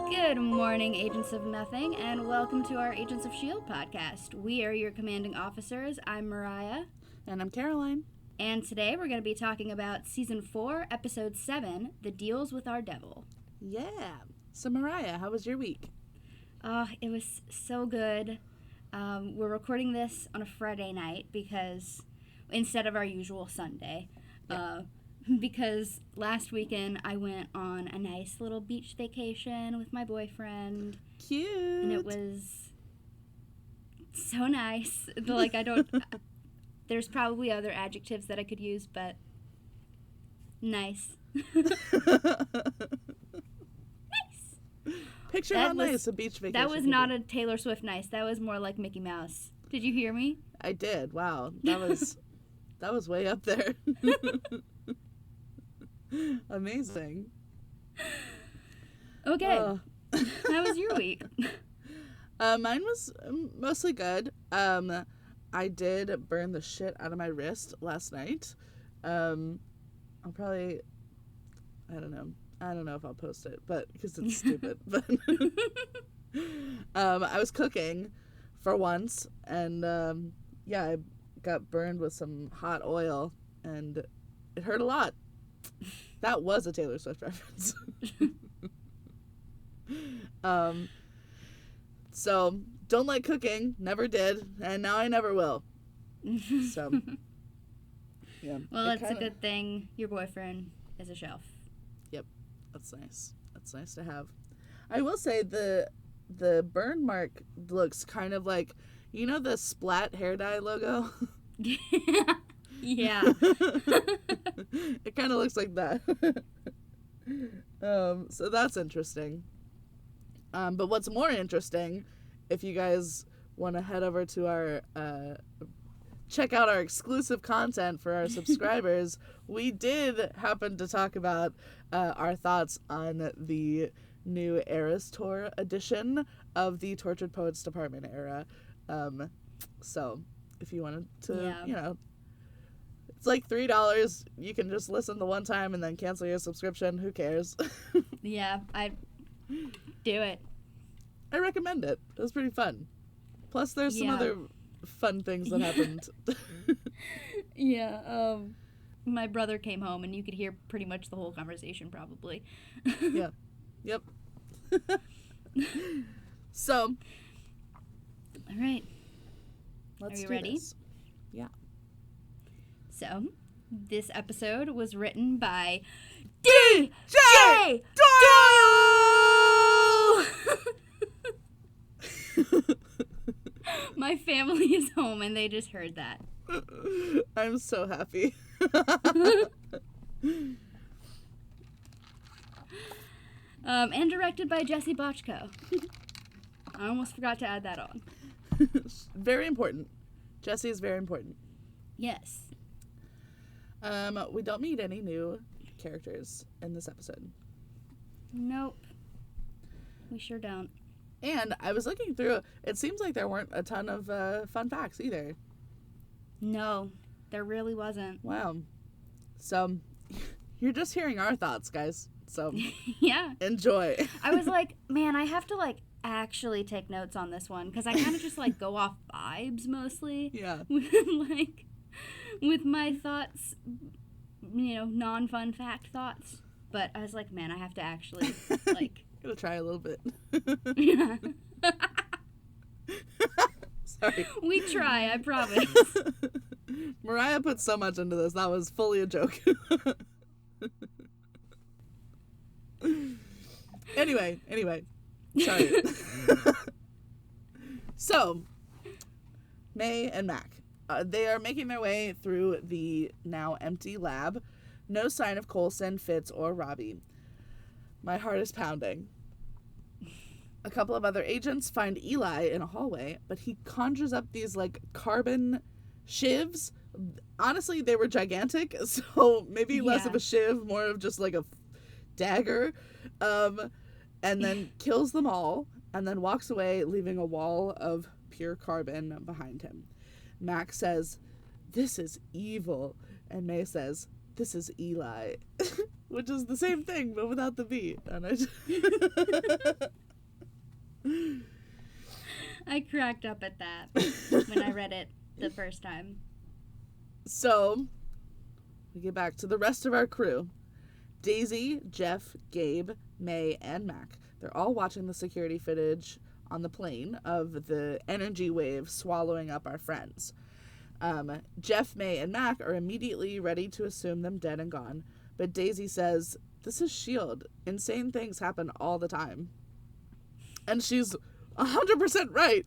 Good morning, Agents of Nothing, and welcome to our Agents of S.H.I.E.L.D. podcast. We are your commanding officers. I'm Mariah. And I'm Caroline. And today we're going to be talking about Season 4, Episode 7, The Deals with Our Devil. Yeah. So, Mariah, how was your week? It was so good. We're recording this on a Friday night because, instead of our usual Sunday. Yeah. Because last weekend I went on a nice little beach vacation with my boyfriend. Cute. And it was so nice. Like, there's probably other adjectives that I could use, but nice. Nice. Picture how nice a beach vacation. That was not a Taylor Swift nice. That was more like Mickey Mouse. Did you hear me? I did. Wow. That was way up there. Amazing. Okay. How was your week? Mine was mostly good. I did burn the shit out of my wrist last night. I'll probably, I don't know if I'll post it, but because it's stupid. But I was cooking for once, and I got burned with some hot oil, and it hurt a lot. That was a Taylor Swift reference. So don't like cooking, never did, and now I never will. So yeah. Well, it's a good thing your boyfriend is a shelf. Yep, that's nice. That's nice to have. I will say the burn mark looks kind of like, you know, the Splat hair dye logo. Yeah. It kind of looks like that. So that's interesting. But what's more interesting, if you guys want to head over to our check out our exclusive content for our subscribers, we did happen to talk about our thoughts on the new Eras Tour edition of the Tortured Poets Department era. So if you wanted to, you know, it's like $3. You can just listen the one time and then cancel your subscription. Who cares? Yeah, I do it. I recommend it. It was pretty fun. Plus, there's some other fun things that happened. Yeah, my brother came home and you could hear pretty much the whole conversation probably. Yeah. Yep. So. All right. Let's Are you do ready? This. Yeah. So, this episode was written by DJ Doyle! My family is home and they just heard that. I'm so happy. And directed by Jesse Bochco. I almost forgot to add that on. Very important. Jesse is very important. Yes. We don't meet any new characters in this episode. Nope. We sure don't. And I was looking through, it seems like there weren't a ton of fun facts either. No, there really wasn't. Wow. So, you're just hearing our thoughts, guys. So, yeah. Enjoy. I was like, man, I have to, actually take notes on this one, because I kind of just, go off vibes, mostly. Yeah. With my thoughts, non-fun fact thoughts. But I was like, man, I have to actually, Gonna try a little bit. Yeah. Sorry. We try, I promise. Mariah put so much into this. That was fully a joke. Anyway. Sorry. So, May and Mac. They are making their way through the now empty lab. No sign of Coulson, Fitz, or Robbie. My heart is pounding. A couple of other agents find Eli in a hallway, but he conjures up these, carbon shivs. Honestly, they were gigantic, so maybe less of a shiv, more of just, a dagger. And then kills them all, and then walks away, leaving a wall of pure carbon behind him. Max says, "This is evil," and May says, "This is Eli." which is the same thing but without the B. And I cracked up at that when I read it the first time. So, we get back to the rest of our crew. Daisy, Jeff, Gabe, May, and Mac. They're all watching the security footage on the plane of the energy wave swallowing up our friends. Jeff, May, and Mac are immediately ready to assume them dead and gone, but Daisy says, "This is S.H.I.E.L.D. Insane things happen all the time." And she's 100% right.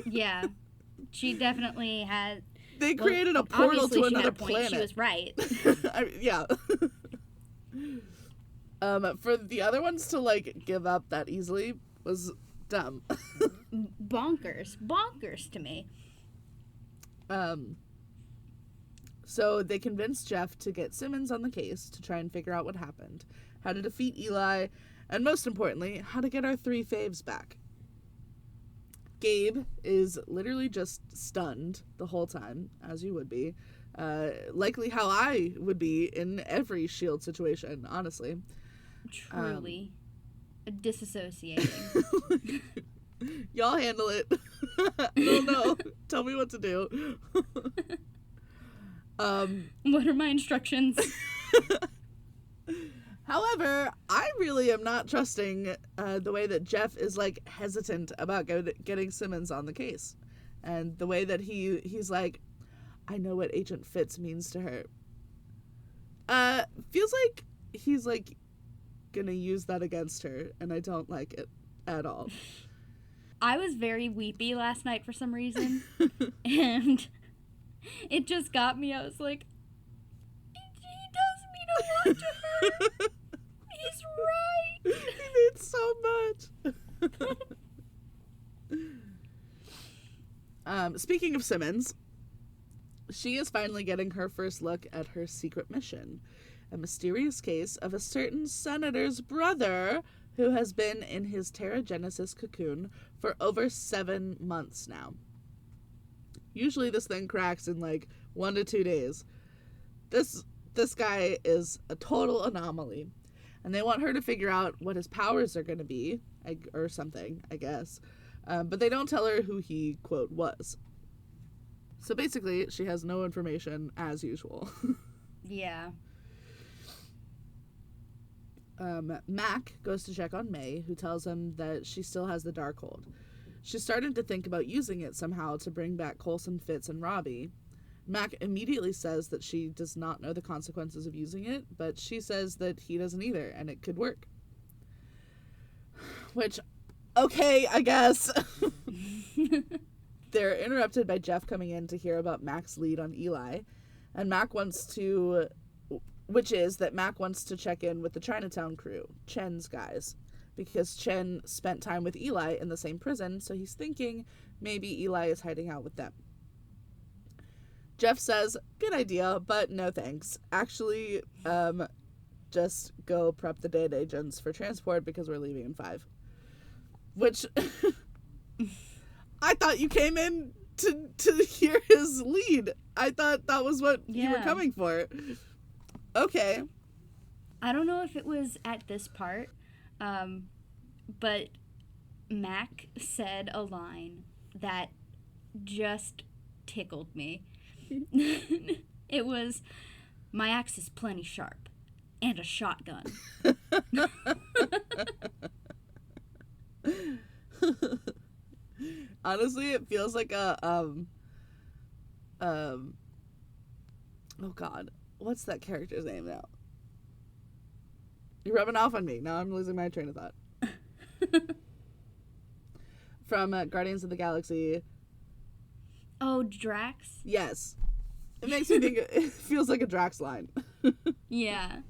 Yeah. She definitely had... They created a portal to another planet. She was right. Yeah. For the other ones to, give up that easily was dumb. Bonkers to me. So they convinced Jeff to get Simmons on the case to try and figure out what happened, how to defeat Eli, and most importantly, how to get our 3 faves back. Gabe is literally just stunned the whole time, as you would be. Likely how I would be in every S.H.I.E.L.D. situation, honestly. Truly. Disassociating. Y'all handle it. I don't know. Tell me what to do. What are my instructions? However, I really am not trusting the way that Jeff is hesitant about getting Simmons on the case, and the way that he's like, "I know what Agent Fitz means to her." Feels like he's gonna use that against her, and I don't like it at all. I was very weepy last night for some reason, and it just got me. I was like, he does mean a lot to her. He's right. He means so much. Speaking of Simmons, she is finally getting her first look at her secret mission, a mysterious case of a certain senator's brother who has been in his Terragenesis cocoon for over 7 months now. Usually this thing cracks in 1 to 2 days. This guy is a total anomaly. And they want her to figure out what his powers are going to be, or something, I guess. But they don't tell her who he, quote, was. So basically, she has no information, as usual. Yeah. Mac goes to check on May, who tells him that she still has the Darkhold. She's starting to think about using it somehow to bring back Coulson, Fitz, and Robbie. Mac immediately says that she does not know the consequences of using it, but she says that he doesn't either, and it could work. Which, okay, I guess. They're interrupted by Jeff coming in to hear about Mac's lead on Eli, and Mac wants to check in with the Chinatown crew, Chen's guys, because Chen spent time with Eli in the same prison, so he's thinking maybe Eli is hiding out with them. Jeff says, "Good idea, but no thanks. Actually, just go prep the dead agents for transport because we're leaving in 5. Which, I thought you came in to hear his lead. I thought that was what you were coming for. Okay. I don't know if it was at this part, but Mac said a line that just tickled me. It was, "My axe is plenty sharp, and a shotgun." Honestly, it feels like a oh god, what's that character's name now? You're rubbing off on me. Now I'm losing my train of thought. From Guardians of the Galaxy. Oh, Drax? Yes. It makes me think it feels like a Drax line. Yeah.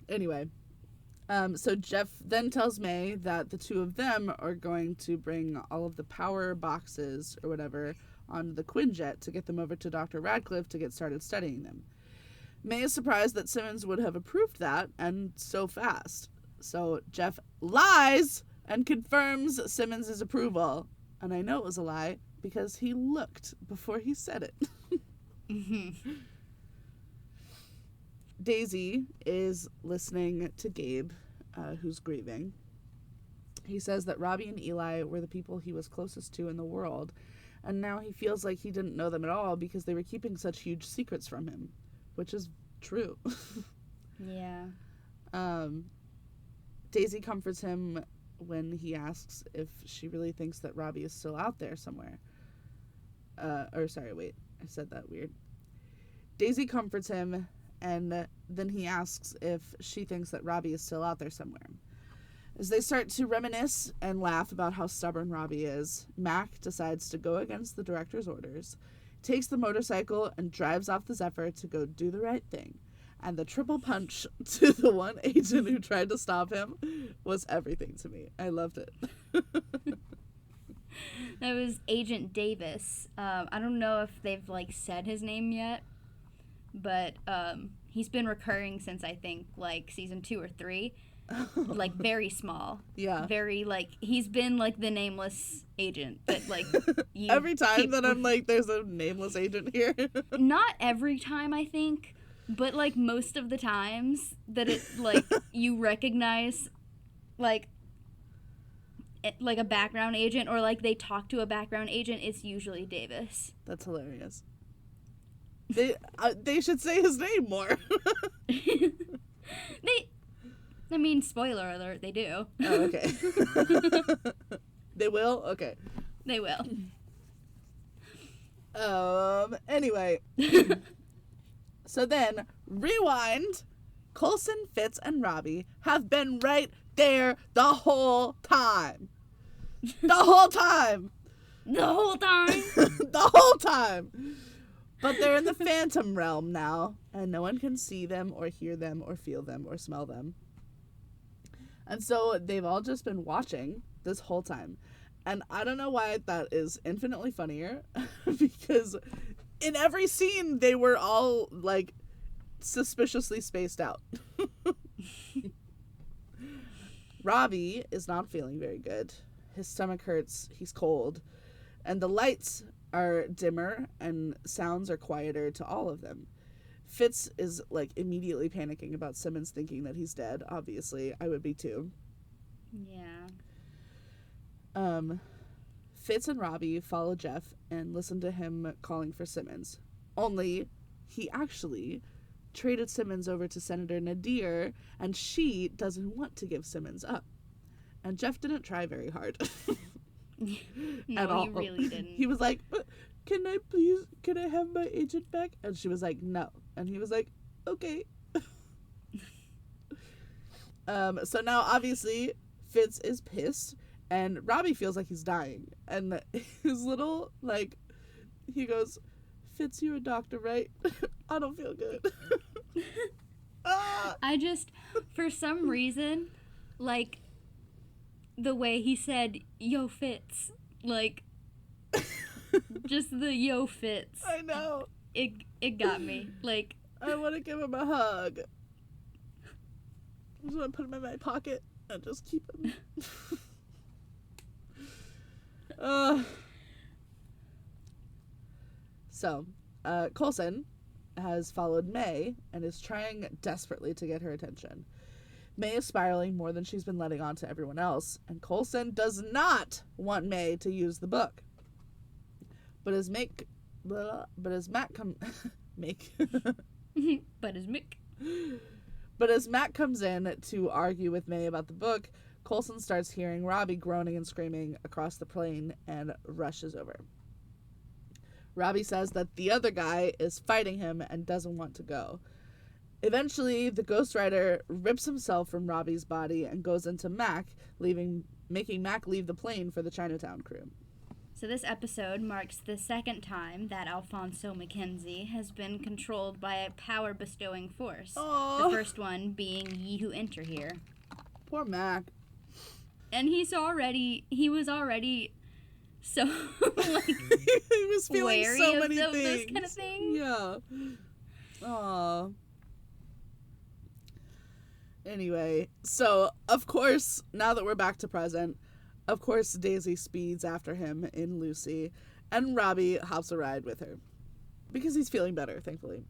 Anyway, so Jeff then tells May that the 2 of them are going to bring all of the power boxes or whatever on the Quinjet to get them over to Dr. Radcliffe to get started studying them. May is surprised that Simmons would have approved that, and so fast. So Jeff lies and confirms Simmons' approval. And I know it was a lie because he looked before he said it. Mm-hmm. Daisy is listening to Gabe, who's grieving. He says that Robbie and Eli were the people he was closest to in the world, and now he feels like he didn't know them at all because they were keeping such huge secrets from him, which is true. Yeah. Daisy comforts him when he asks if she really thinks that Robbie is still out there somewhere. I said that weird. Daisy comforts him, and then he asks if she thinks that Robbie is still out there somewhere. As they start to reminisce and laugh about how stubborn Robbie is, Mac decides to go against the director's orders, takes the motorcycle, and drives off the Zephyr to go do the right thing. And the triple punch to the one agent who tried to stop him was everything to me. I loved it. That was Agent Davis. I don't know if they've, said his name yet, but he's been recurring since, I think, season 2 or 3. Very small. Yeah. Very, he's been, the nameless agent that, you every time that I'm there's a nameless agent here. Not every time, I think, but, most of the times that it, you recognize, a background agent or, they talk to a background agent, it's usually Davis. That's hilarious. They should say his name more. Spoiler alert, they do. Oh, okay. They will? Okay. They will. Anyway. So then, rewind. Coulson, Fitz, and Robbie have been right there the whole time. The whole time. The whole time? The whole time. But they're in the phantom realm now, and no one can see them or hear them or feel them or smell them. And so they've all just been watching this whole time. And I don't know why that is infinitely funnier, because in every scene they were all, suspiciously spaced out. Robbie is not feeling very good. His stomach hurts, he's cold, and the lights are dimmer and sounds are quieter to all of them. Fitz is immediately panicking about Simmons thinking that he's dead. Obviously, I would be too. Yeah. Fitz and Robbie follow Jeff and listen to him calling for Simmons. Only he actually traded Simmons over to Senator Nadir, and she doesn't want to give Simmons up. And Jeff didn't try very hard. No, at all. He really didn't. He was like, can I have my agent back? And she was like, no. And he was like, okay. So now, obviously, Fitz is pissed, and Robbie feels like he's dying. And his little, he goes, Fitz, you're a doctor, right? I don't feel good. I just, for some reason, the way he said, yo, Fitz, just the yo, Fitz. I know. It got me. I want to give him a hug. I just want to put him in my pocket and just keep him. So, Coulson has followed May and is trying desperately to get her attention. May is spiraling more than she's been letting on to everyone else, and Coulson does not want May to use the book. But as Mac comes in to argue with May about the book, Coulson starts hearing Robbie groaning and screaming across the plain and rushes over. Robbie says that the other guy is fighting him and doesn't want to go. Eventually, the ghostwriter rips himself from Robbie's body and goes into Mac, making Mac leave the plane for the Chinatown crew. So this episode marks the second time that Alfonso Mackenzie has been controlled by a power-bestowing force. Aww. The first one being Ye Who Enter Here. Poor Mac. And he was already so, he was feeling wary so of many things. those kind of things. Yeah. Aww. Anyway, so, of course, now that we're back to present, of course Daisy speeds after him in Lucy, and Robbie hops a ride with her. Because he's feeling better, thankfully.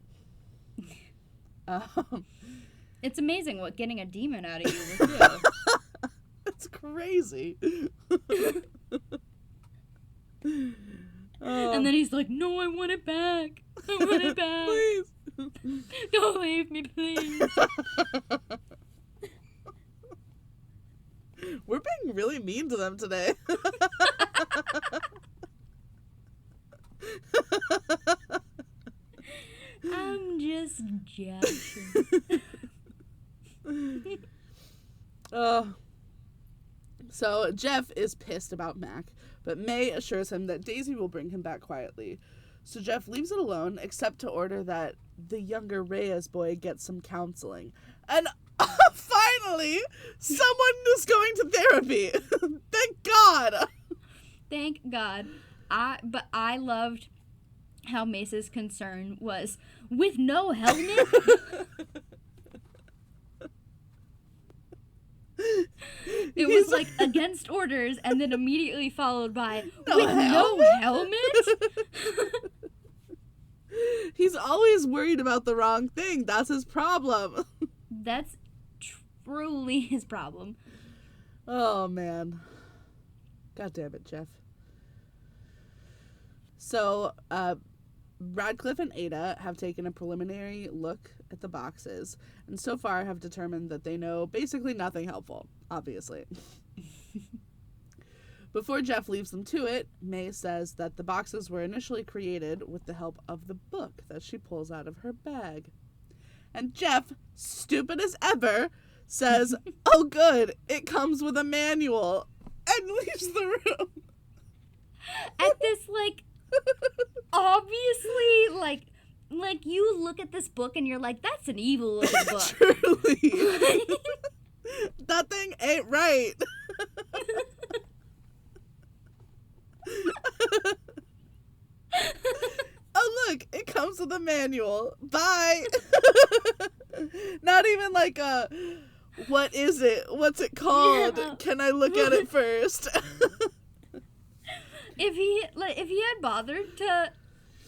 It's amazing what getting a demon out of you will do. It's crazy. And then he's like, no, I want it back. I want it back. Please. Don't leave me, please. We're being really mean to them today. I'm just joking. So Jeff is pissed about Mac, but May assures him that Daisy will bring him back quietly. So Jeff leaves it alone, except to order that the younger Reyes boy gets some counseling. And finally, someone is going to therapy. Thank God. Thank God. But I loved how Mace's concern was, with no helmet? It was like against orders and then immediately followed by no helmet? He's always worried about the wrong thing. That's his problem. That's truly his problem. Oh, man. God damn it, Jeff. So, Radcliffe and Ada have taken a preliminary look at the boxes, and so far have determined that they know basically nothing helpful, obviously. Before Jeff leaves them to it, May says that the boxes were initially created with the help of the book that she pulls out of her bag. And Jeff, stupid as ever, says, oh good, it comes with a manual, and leaves the room. At this, obviously, you look at this book and you're like, that's an evil looking book. Truly. That thing ain't right. Oh, look, it comes with a manual. Bye. Not even like a, what is it? What's it called? Yeah. Can I look at it first? If he had bothered to,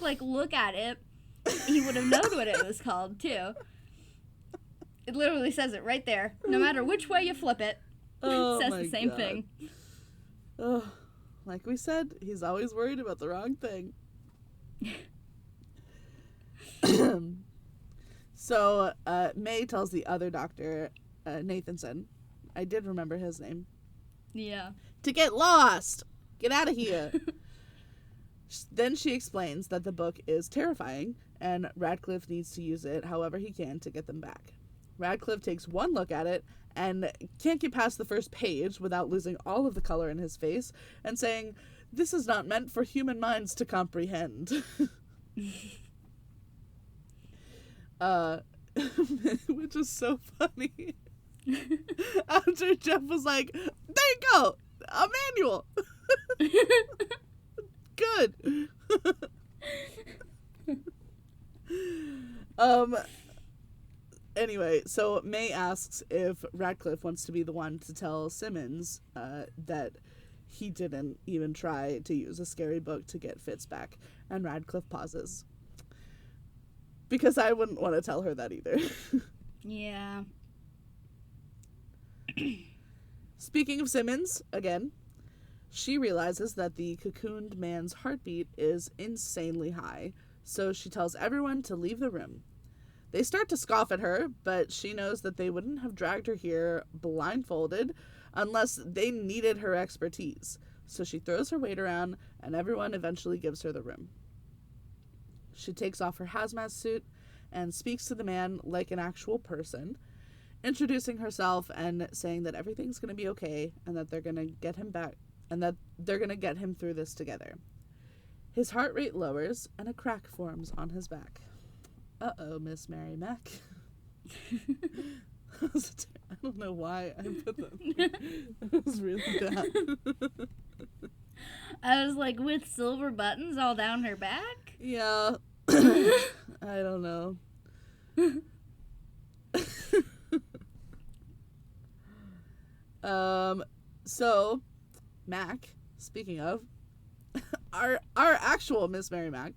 look at it, he would have known what it was called, too. It literally says it right there. No matter which way you flip it, it says the same thing. Oh, like we said, he's always worried about the wrong thing. So, May tells the other doctor, Nathanson, I did remember his name. Yeah. To get lost! Get out of here! Then she explains that the book is terrifying, and Radcliffe needs to use it however he can to get them back. Radcliffe takes one look at it, and can't get past the first page without losing all of the color in his face, and saying, this is not meant for human minds to comprehend. Which is so funny. After Jeff was like, there you go, a manual. Good. Anyway, so May asks if Radcliffe wants to be the one to tell Simmons that he didn't even try to use a scary book to get Fitz back, and Radcliffe pauses. Because I wouldn't want to tell her that either. Yeah. Speaking of Simmons, again, she realizes that the cocooned man's heartbeat is insanely high, so she tells everyone to leave the room. They start to scoff at her, but she knows that they wouldn't have dragged her here blindfolded unless they needed her expertise. So she throws her weight around, and everyone eventually gives her the room. She takes off her hazmat suit and speaks to the man like an actual person, introducing herself and saying that everything's going to be okay and that they're going to get him back and that they're going to get him through this together. His heart rate lowers and a crack forms on his back. Uh-oh, Miss Mary Mac. I don't know why I put that. It was really bad. I was like, with silver buttons all down her back? Yeah. I don't know. So, Mac, speaking of, our actual Miss Mary Mac,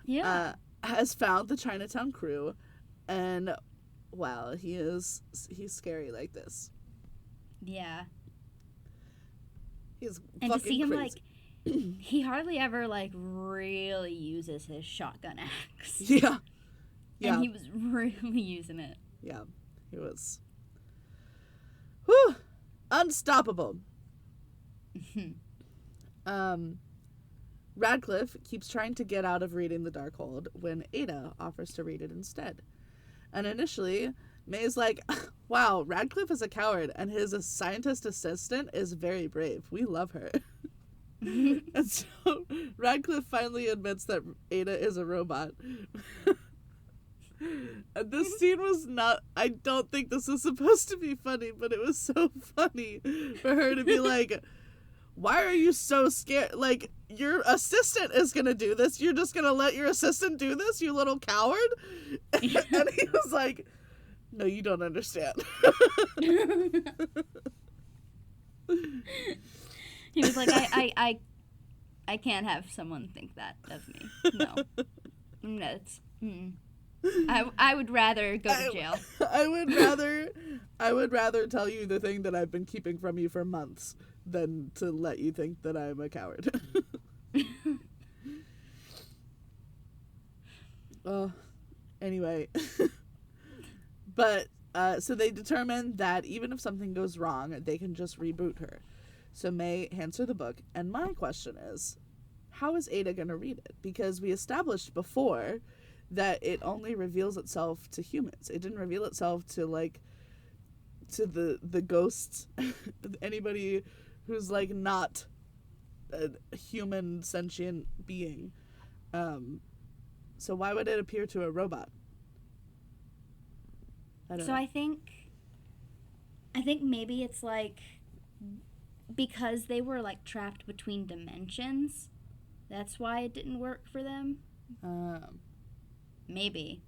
yeah, has found the Chinatown crew And wow, he's scary like this. Yeah. He's And fucking to see him, crazy. like, he hardly ever, like, really uses his shotgun axe. Yeah. Yeah. And he was really using it. Yeah. He was. Whew. Unstoppable. Radcliffe keeps trying to get out of reading the Darkhold when Ada offers to read it instead. And initially, May's like, wow, Radcliffe is a coward, and his scientist assistant is very brave. We love her. And so Radcliffe finally admits that Ada is a robot. And this scene was not, I don't think this was supposed to be funny, but it was so funny for her to be like, why are you so scared? Like, your assistant is going to do this. You're just going to let your assistant do this, you little coward? And he was like, no, you don't understand. He was like, I can't have someone think that of me. No. No, it's... I would rather go to jail. I would rather tell you the thing that I've been keeping from you for months than to let you think that I'm a coward. Anyway. But, so they determine that even if something goes wrong, they can just reboot her. So May hands her the book, and my question is, how is Ada going to read it? Because we established before that it only reveals itself to humans. It didn't reveal itself to, like, to the ghosts, anybody who's, like, not a human sentient being. So why would it appear to a robot? I don't know. I think maybe it's, like, because they were, like, trapped between dimensions. That's why it didn't work for them. Maybe.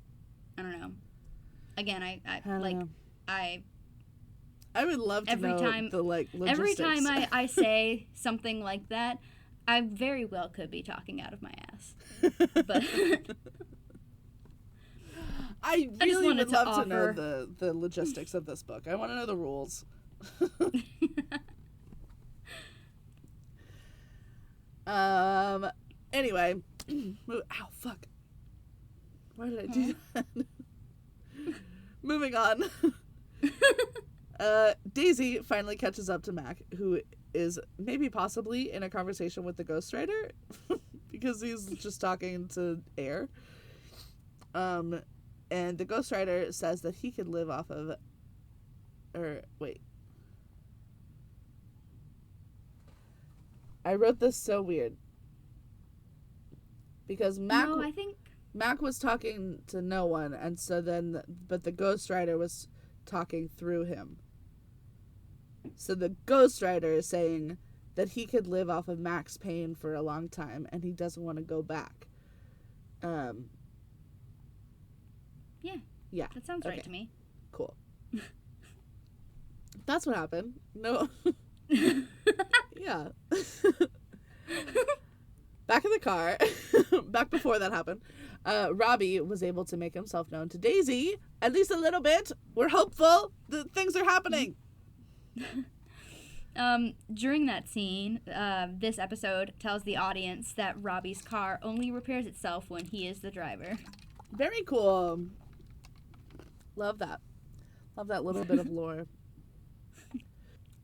I don't know. Again, I would love to know the, like, logistics. Every time I say something like that, I very well could be talking out of my ass. But I really would love to know the logistics of this book. I want to know the rules. Anyway. Ow, fuck. Why did I do that? Moving on. Daisy finally catches up to Mac, who is maybe possibly in a conversation with the ghostwriter because he's just talking to air. And the ghostwriter says that he could live off of, I wrote this so weird because Mac was talking to no one, and so then, but the ghostwriter was talking through him. So the ghostwriter is saying that he could live off of Mac's pain for a long time, and he doesn't want to go back. Yeah. That sounds right to me. Cool. That's what happened. No. Yeah. Back in the car, back before that happened, Robbie was able to make himself known to Daisy, at least a little bit. We're hopeful that things are happening. During that scene, this episode tells the audience that Robbie's car only repairs itself when he is the driver. Very cool. Love that. Love that little bit of lore.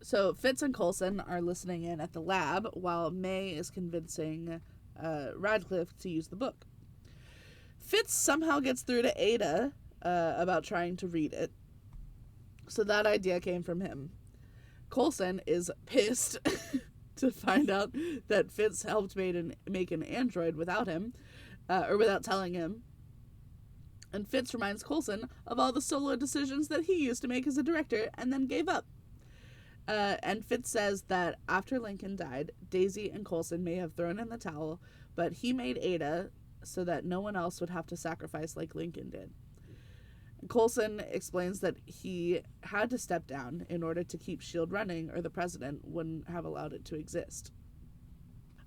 So Fitz and Coulson are listening in at the lab while May is convincing Radcliffe to use the book. Fitz somehow gets through to Ada about trying to read it. So that idea came from him. Coulson is pissed to find out that Fitz helped make an android without him, or without telling him. And Fitz reminds Coulson of all the solo decisions that he used to make as a director and then gave up. And Fitz says that after Lincoln died, Daisy and Coulson may have thrown in the towel, but he made Ada so that no one else would have to sacrifice like Lincoln did. Coulson explains that he had to step down in order to keep S.H.I.E.L.D. running, or the president wouldn't have allowed it to exist.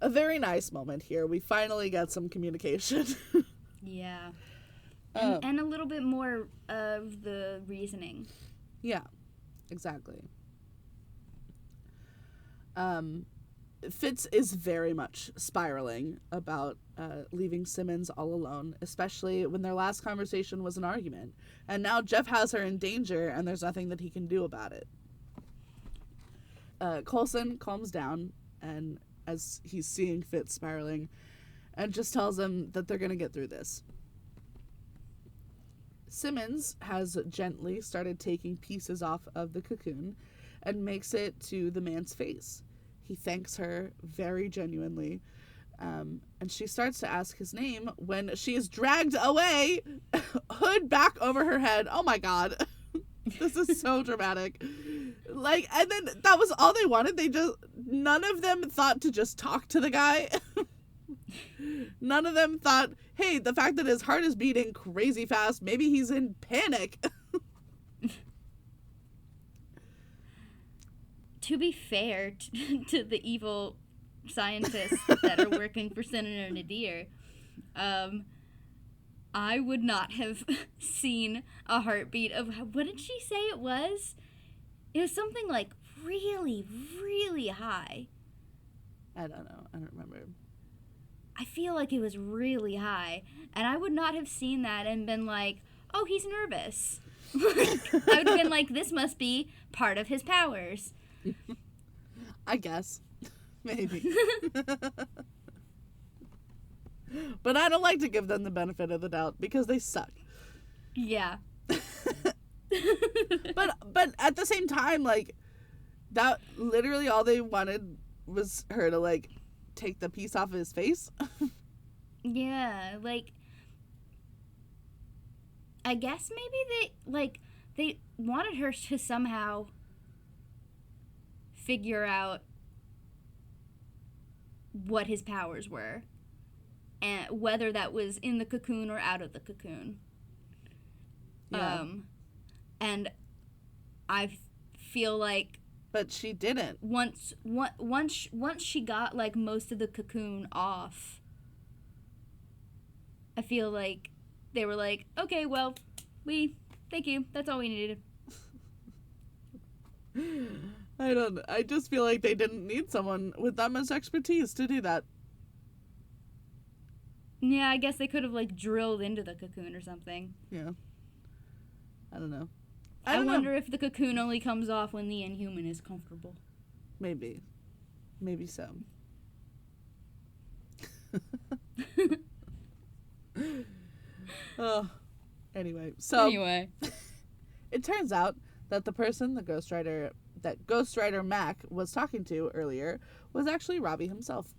A very nice moment here. We finally got some communication. Yeah. And a little bit more of the reasoning. Yeah, exactly. Fitz is very much spiraling about leaving Simmons all alone, especially when their last conversation was an argument. And now Jeff has her in danger, and there's nothing that he can do about it. Coulson calms down, and as he's seeing Fitz spiraling, and just tells him that they're going to get through this. Simmons has gently started taking pieces off of the cocoon and makes it to the man's face. He thanks her very genuinely, and she starts to ask his name when she is dragged away, hood back over her head. Oh my god. This is so dramatic. Like, and then that was all they wanted. None of them thought to just talk to the guy. None of them thought, hey, the fact that his heart is beating crazy fast, maybe he's in panic. To be fair to the evil scientists that are working for Senator Nadir, I would not have seen a heartbeat of, what did she say it was? It was something like really, really high. I don't know. I don't remember. I feel like it was really high. And I would not have seen that and been like, oh, he's nervous. I would have been like, this must be part of his powers. I guess. Maybe. But I don't like to give them the benefit of the doubt because they suck. Yeah. But at the same time, like, that literally all they wanted was her to, like, take the piece off of his face. Yeah, like, I guess maybe they wanted her to somehow figure out what his powers were and whether that was in the cocoon or out of the cocoon. Yeah. And I feel like, but she didn't. Once she got like most of the cocoon off, I feel like they were like, okay, well, thank you. That's all we needed. I just feel like they didn't need someone with that much expertise to do that. Yeah, I guess they could have like drilled into the cocoon or something. Yeah. I don't know. I wonder if the cocoon only comes off when the Inhuman is comfortable. Maybe. Maybe so. Oh. Anyway. It turns out that the person that Ghost Rider Mac was talking to earlier was actually Robbie himself.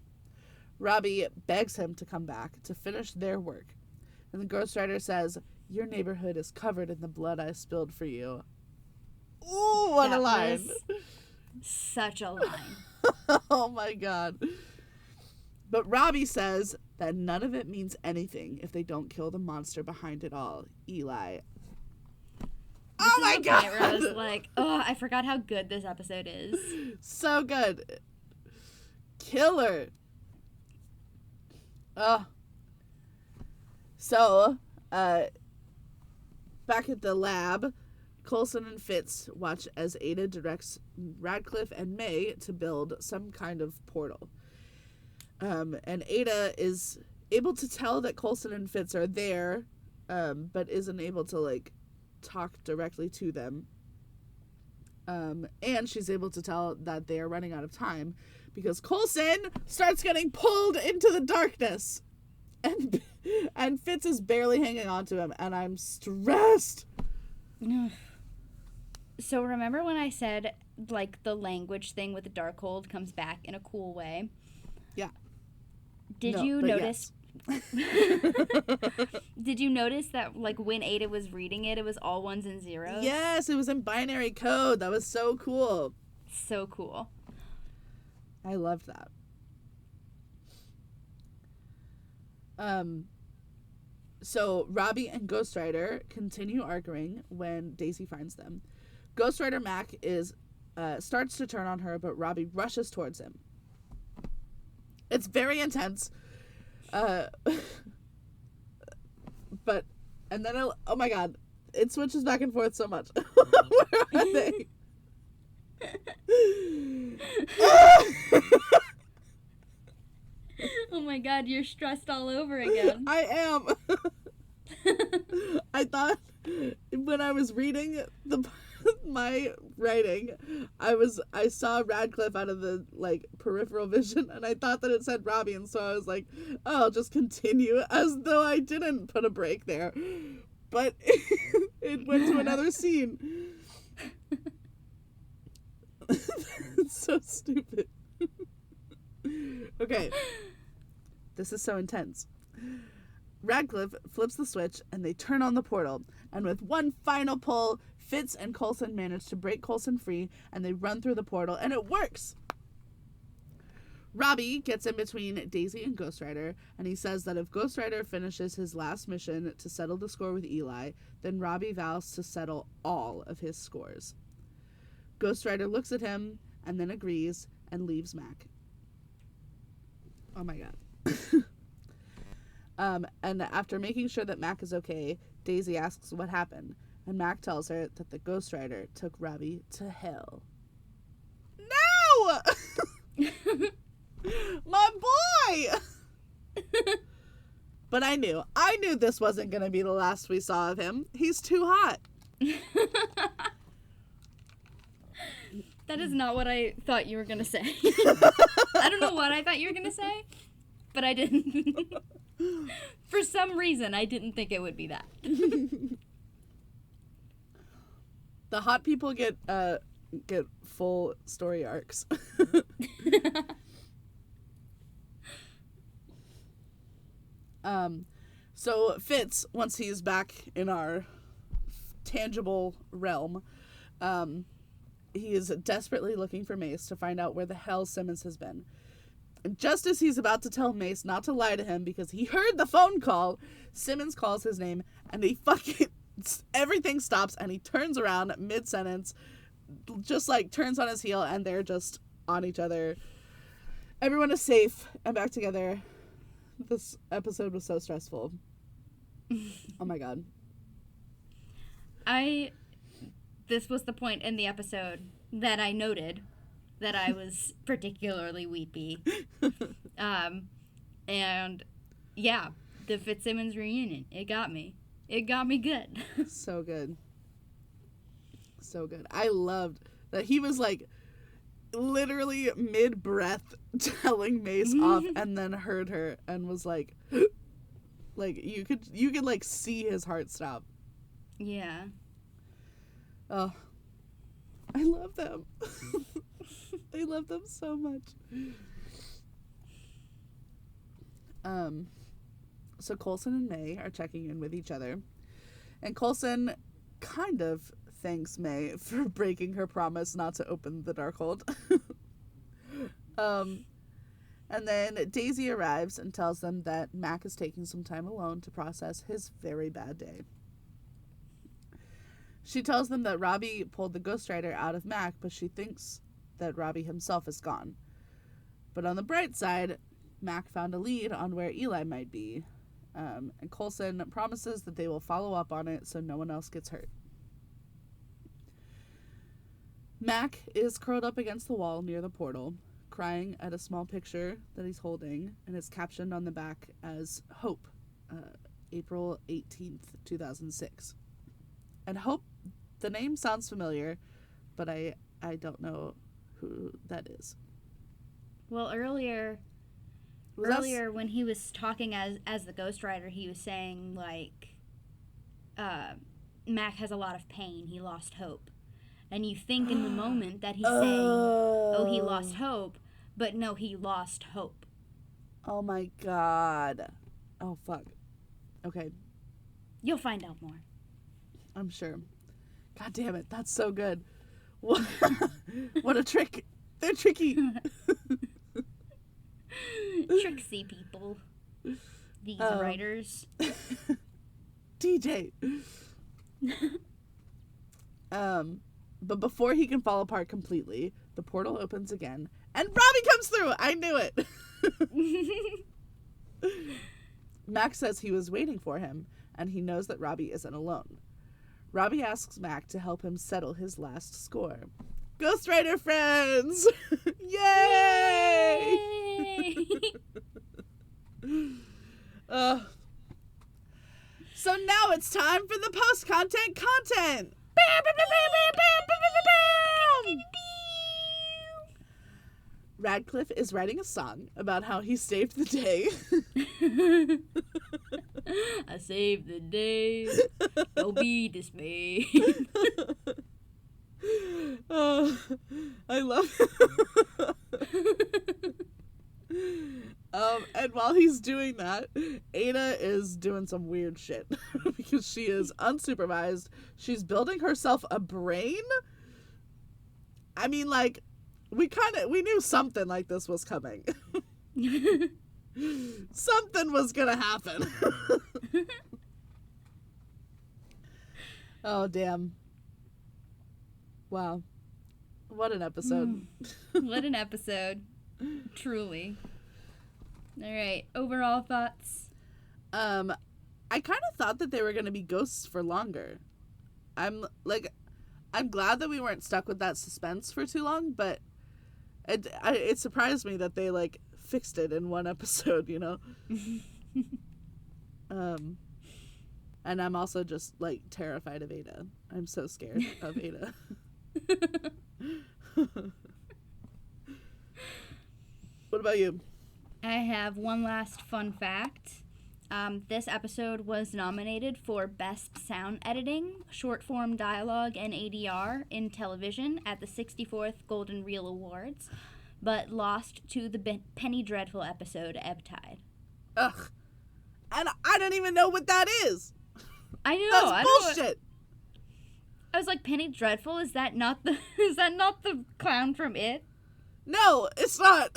Robbie begs him to come back to finish their work. And the Ghost Rider says, "Your neighborhood is covered in the blood I spilled for you." Ooh, what a line. Such a line. Oh my god. But Robbie says that none of it means anything if they don't kill the monster behind it all, Eli. Oh my god! Where I was like, oh, I forgot how good this episode is. So good. Killer. So, back at the lab, Coulson and Fitz watch as Ada directs Radcliffe and May to build some kind of portal. And Ada is able to tell that Coulson and Fitz are there, but isn't able to, like, talk directly to them. And she's able to tell that they are running out of time because Coulson starts getting pulled into the darkness. And Fitz is barely hanging on to him, and I'm stressed. So remember when I said, like, the language thing with the Darkhold comes back in a cool way? Yeah. Did you notice... Yes. Did you notice that, like, when Ada was reading it, it was all ones and zeros? Yes, it was in binary code. That was so cool. So cool. I loved that. So Robbie and Ghost Rider continue arguing when Daisy finds them. Ghost Rider Mac starts to turn on her, but Robbie rushes towards him. It's very intense. But And then, oh my god, it switches back and forth so much. Where are they? Oh my god, you're stressed all over again. I am. I thought when I was reading my writing, I saw Radcliffe out of the like peripheral vision, and I thought that it said Robbie, and so I was like, oh, I'll just continue as though I didn't put a break there, but it went to another scene. It's so stupid. Okay, this is so intense. Radcliffe flips the switch and they turn on the portal, and with one final pull, Fitz and Coulson manage to break Coulson free, and they run through the portal, and it works! Robbie gets in between Daisy and Ghost Rider, and he says that if Ghost Rider finishes his last mission to settle the score with Eli, then Robbie vows to settle all of his scores. Ghost Rider looks at him and then agrees and leaves Mac. Oh my god. And after making sure that Mac is okay, Daisy asks what happened, and Mac tells her that the Ghost Rider took Robbie to hell. No! My boy! But I knew this wasn't going to be the last we saw of him. He's too hot. That is not what I thought you were going to say. I don't know what I thought you were going to say, but I didn't. For some reason, I didn't think it would be that. The hot people get full story arcs. So Fitz, once he's back in our tangible realm, he is desperately looking for Mace to find out where the hell Simmons has been. And just as he's about to tell Mace not to lie to him because he heard the phone call, Simmons calls his name, and he everything stops, and he turns around mid-sentence, just like turns on his heel, and they're just on each other. Everyone is safe and back together. This episode was so stressful. Oh my god. This was the point in the episode that I noted that I was particularly weepy. And yeah, the Fitzsimmons reunion, it got me. It got me good. So good. So good. I loved that he was like literally mid-breath telling Mace off, and then heard her and was like you could like see his heart stop. Yeah. Oh, I love them. I love them so much. So Coulson and May are checking in with each other, and Coulson kind of thanks May for breaking her promise not to open the Darkhold. And then Daisy arrives and tells them that Mac is taking some time alone to process his very bad day. She tells them that Robbie pulled the Ghost Rider out of Mac, but she thinks that Robbie himself is gone. But on the bright side, Mac found a lead on where Eli might be, and Coulson promises that they will follow up on it so no one else gets hurt. Mac is curled up against the wall near the portal, crying at a small picture that he's holding, and it's captioned on the back as Hope, April 18th, 2006. And Hope, the name sounds familiar, but I don't know who that is. Well, earlier when he was talking as the Ghost Rider, he was saying like Mac has a lot of pain. He lost hope. And you think in the moment that he's saying, oh, he lost hope, but no, he lost hope. Oh my god. Oh fuck. Okay. You'll find out more. I'm sure. God damn it, that's so good. What a trick. They're tricky. Tricksy people. These writers. DJ. But before he can fall apart completely, the portal opens again, and Robbie comes through! I knew it! Max says he was waiting for him, and he knows that Robbie isn't alone. Robbie asks Mac to help him settle his last score. Ghostwriter friends! Yay! So now it's time for the post-content content! Radcliffe is writing a song about how he saved the day. I saved the day. Don't be dismayed. I love it. And while he's doing that, Ada is doing some weird shit because she is unsupervised. She's building herself a brain. I mean, like, we knew something like this was coming. Something was gonna happen. Oh, damn. Wow. What an episode. What an episode. Truly. All right. Overall thoughts? I kind of thought that they were going to be ghosts for longer. I'm glad that we weren't stuck with that suspense for too long, but it surprised me that they, like, fixed it in one episode, you know? And I'm also just, like, terrified of Ada. I'm so scared of Ada. What about you? I have one last fun fact. This episode was nominated for Best Sound Editing, Short Form Dialogue, and ADR in television at the 64th Golden Reel Awards, but lost to the Penny Dreadful episode, Ebb Tide. Ugh. And I don't even know what that is. I know. That's bullshit. I was like, Penny Dreadful? Is that not the clown from It? No, it's not.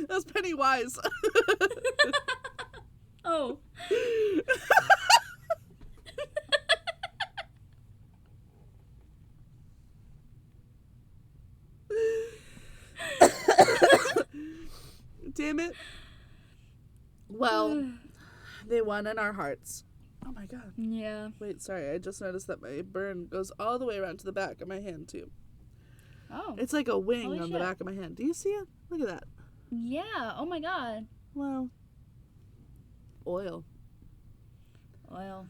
That's Pennywise. Oh. Damn it. Well, they won in our hearts. Oh my god. Yeah. Wait, sorry. I just noticed that my burn goes all the way around to the back of my hand, too. Oh. It's like a wing Holy on shit. the back of my hand. Do you see it? Look at that. Yeah. Oh my god. Well, oil. Well,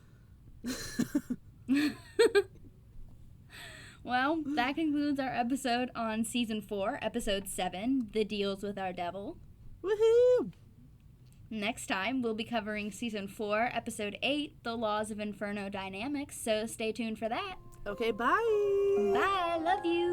that concludes our episode on Season 4, Episode 7, The Deals with Our Devil. Woohoo! Next time, we'll be covering Season 4, Episode 8, The Laws of Inferno Dynamics, so stay tuned for that. Okay, bye! Bye, love you!